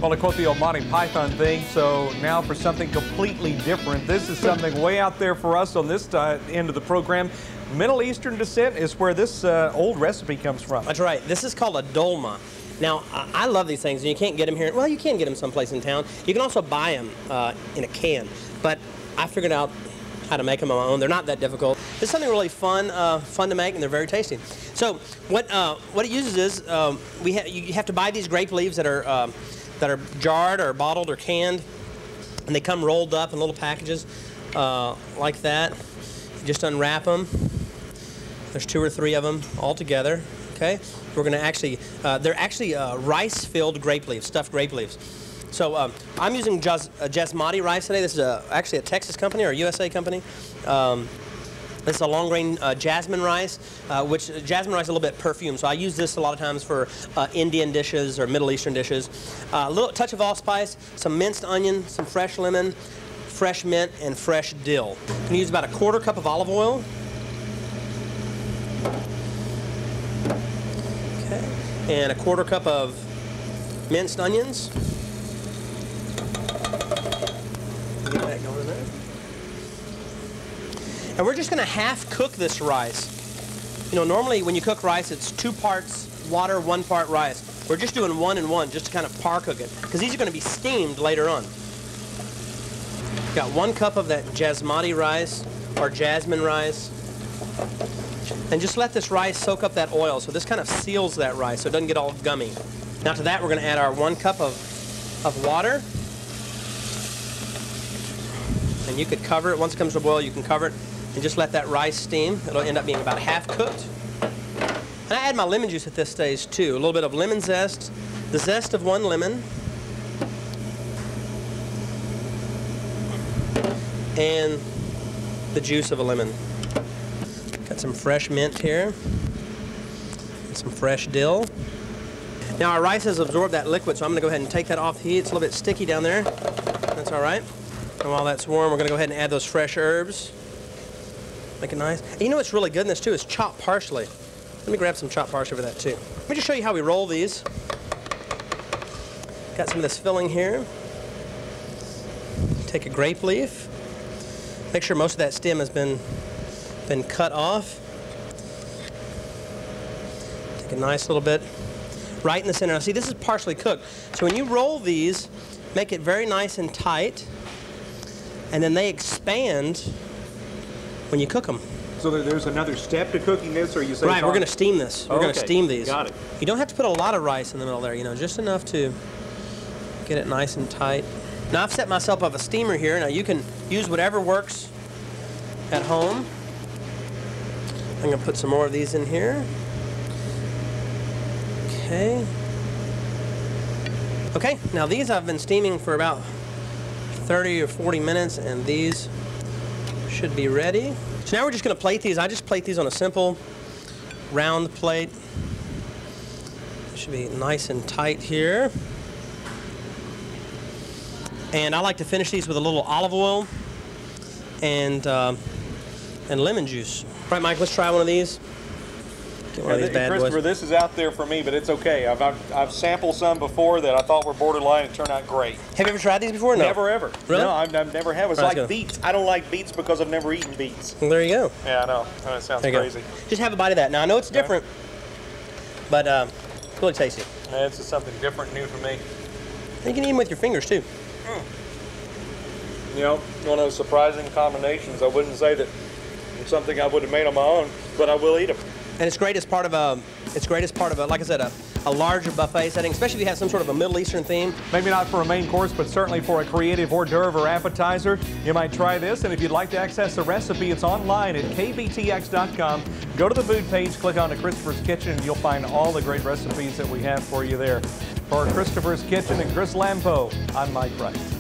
Well, to quote the old Monty Python thing, so now for something completely different. This is something way out there for us on this end of the program. Middle Eastern descent is where this old recipe comes from. That's right. This is called a dolma. Now, I love these things, and you can't get them here. Well, you can get them someplace in town. You can also buy them in a can. But I figured out how to make them on my own. They're not that difficult. This is something really fun to make, and they're very tasty. So what it uses is you have to buy these grape leaves that are jarred or bottled or canned, and they come rolled up in little packages like that. You just unwrap them. There's 2 or 3 of them all together. Okay, we're going to actually they're actually rice-filled grape leaves, stuffed grape leaves. So I'm using Jasmati rice today. This is actually a Texas company or a USA company. This is a long-grain jasmine rice, which jasmine rice is a little bit perfumed, so I use this a lot of times for Indian dishes or Middle Eastern dishes. A little touch of allspice, some minced onion, some fresh lemon, fresh mint, and fresh dill. I'm going to use about a 1/4 cup of olive oil. Okay, and a 1/4 cup of minced onions. Get that going there. And we're just going to half cook this rice. You know, normally when you cook rice, it's 2 parts water, 1 part rice. We're just doing 1 and 1 just to kind of par cook it, because these are going to be steamed later on. Got 1 cup of that Jasmati rice or jasmine rice. And just let this rice soak up that oil, so this kind of seals that rice so it doesn't get all gummy. Now to that we're going to add our 1 cup of water. And you could cover it. Once it comes to a boil, you can cover it and just let that rice steam. It'll end up being about half cooked. And I add my lemon juice at this stage too. A little bit of lemon zest, the zest of 1 lemon, and the juice of a lemon. Got some fresh mint here, and some fresh dill. Now our rice has absorbed that liquid, so I'm going to go ahead and take that off the heat. It's a little bit sticky down there. That's all right. And while that's warm, we're going to go ahead and add those fresh herbs. Make it nice. And you know what's really good in this too is chopped parsley. Let me grab some chopped parsley for that too. Let me just show you how we roll these. Got some of this filling here. Take a grape leaf. Make sure most of that stem has been cut off. Take a nice little bit right in the center. Now see, this is partially cooked. So when you roll these, make it very nice and tight, and then they expand when you cook them. So there's another step to cooking this, or you say? Right, we're going to steam this. We're going to steam these. Got it. You don't have to put a lot of rice in the middle there, you know, just enough to get it nice and tight. Now I've set myself up a steamer here. Now you can use whatever works at home. I'm going to put some more of these in here. Okay. Okay, now these I've been steaming for about 30 or 40 minutes, and these should be ready. So now we're just going to plate these. I just plate these on a simple round plate. Should be nice and tight here. And I like to finish these with a little olive oil and lemon juice. All right, Mike, let's try one of these. Get one of these bad boys. Christopher, this is out there for me, but it's okay. I've sampled some before that I thought were borderline and turned out great. Have you ever tried these before? No. Never, ever. Really? No, I've never had. It's like beets. I don't like beets because I've never eaten beets. Well, there you go. Yeah, I know. That sounds crazy. Just have a bite of that. Now, I know it's different, but it's really tasty. Yeah, it's just something different, new for me. You can eat them with your fingers, too. You know, one of those surprising combinations. I wouldn't say that it's something I would have made on my own, but I will eat them. And it's great as part of a, like I said, a larger buffet setting, especially if you have some sort of a Middle Eastern theme. Maybe not for a main course, but certainly for a creative hors d'oeuvre or appetizer. You might try this, and if you'd like to access the recipe, it's online at kbtx.com. Go to the food page, click on the Christopher's Kitchen, and you'll find all the great recipes that we have for you there. For Christopher's Kitchen and Chris Lampo, I'm Mike Rice.